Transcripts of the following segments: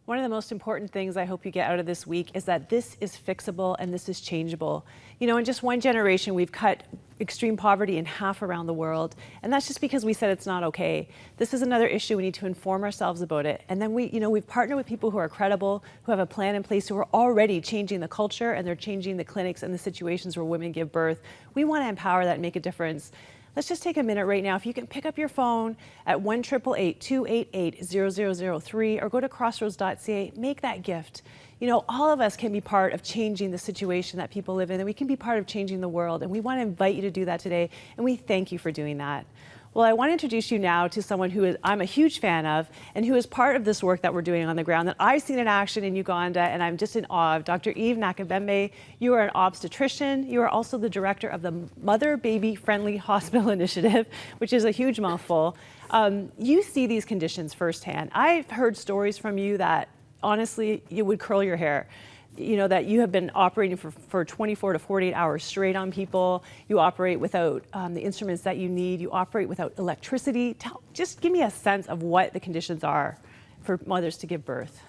One of the most important things I hope you get out of this week is that this is fixable and this is changeable. You know, in just one generation, we've cut extreme poverty in half around the world, and that's just because we said it's not okay. This is another issue. We need to inform ourselves about it. And then we've partnered with people who are credible, who have a plan in place, who are already changing the culture, and they're changing the clinics and the situations where women give birth. We want to empower that and make a difference. Let's just take a minute right now. If you can pick up your phone at 1-888-288-0003 or go to crossroads.ca, make that gift. You know, all of us can be part of changing the situation that people live in, and we can be part of changing the world. And we want to invite you to do that today, and we thank you for doing that. Well, I want to introduce you now to someone who I'm a huge fan of and who is part of this work that we're doing on the ground that I've seen in action in Uganda, and I'm just in awe of. Dr. Nakabembe, you are an obstetrician. You are also the director of the Mother Baby Friendly Hospital Initiative, which is a huge mouthful. You see these conditions firsthand. I've heard stories from you that honestly, you would curl your hair. You know, that you have been operating for 24 to 48 hours straight on people. You operate without the instruments that you need. You operate without electricity. Just give me a sense of what the conditions are for mothers to give birth.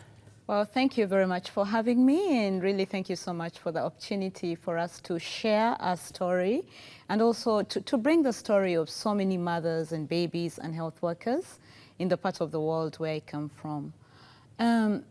Well, thank you very much for having me, and really thank you so much for the opportunity for us to share our story and also to bring the story of so many mothers and babies and health workers in the part of the world where I come from.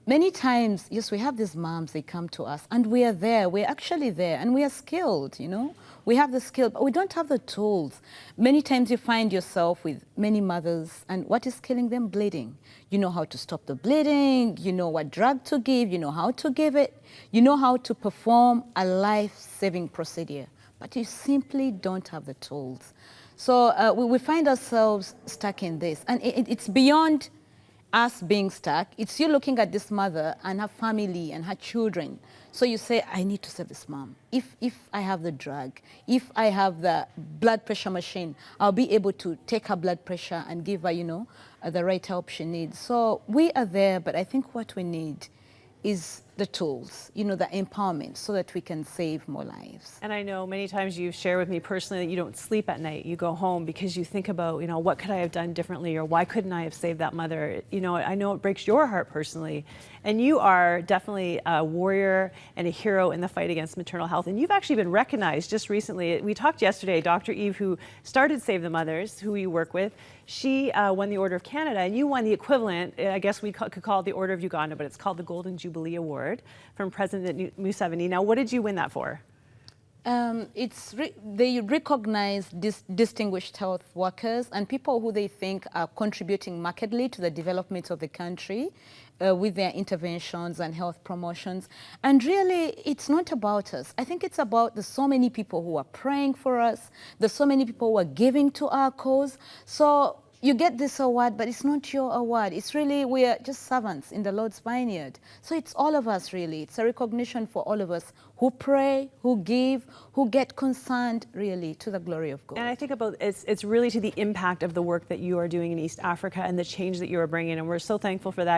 Many times, yes, we have these moms, they come to us and we are there, we're actually there and we are skilled, you know. We have the skill, but we don't have the tools. Many times you find yourself with many mothers and what is killing them? Bleeding. You know how to stop the bleeding, you know what drug to give, you know how to give it, you know how to perform a life-saving procedure, but you simply don't have the tools. So we find ourselves stuck in this, and it's beyond us being stuck. It's you looking at this mother and her family and her children. So you say, I need to save this mom. If I have the drug, if I have the blood pressure machine, I'll be able to take her blood pressure and give her, you know, the right help she needs. So we are there, but I think what we need is the tools, you know, the empowerment so that we can save more lives. And I know many times you share with me personally that you don't sleep at night. You go home because you think about, you know, what could I have done differently, or why couldn't I have saved that mother? You know, I know it breaks your heart personally. And you are definitely a warrior and a hero in the fight against maternal health. And you've actually been recognized just recently. We talked yesterday, Dr. Eve, who started Save the Mothers, who you work with, she won the Order of Canada, and you won the equivalent, I guess we could call it the Order of Uganda, but it's called the Golden Jubilee Award from President Museveni. Now, what did you win that for? They recognize distinguished health workers and people who they think are contributing markedly to the development of the country with their interventions and health promotions. And really, it's not about us. I think it's about the so many people who are praying for us, the so many people who are giving to our cause. So you get this award, but it's not your award. It's really, we are just servants in the Lord's vineyard. So it's all of us, really. It's a recognition for all of us who pray, who give, who get concerned, really, to the glory of God. And I think about it's really to the impact of the work that you are doing in East Africa and the change that you are bringing, and we're so thankful for that.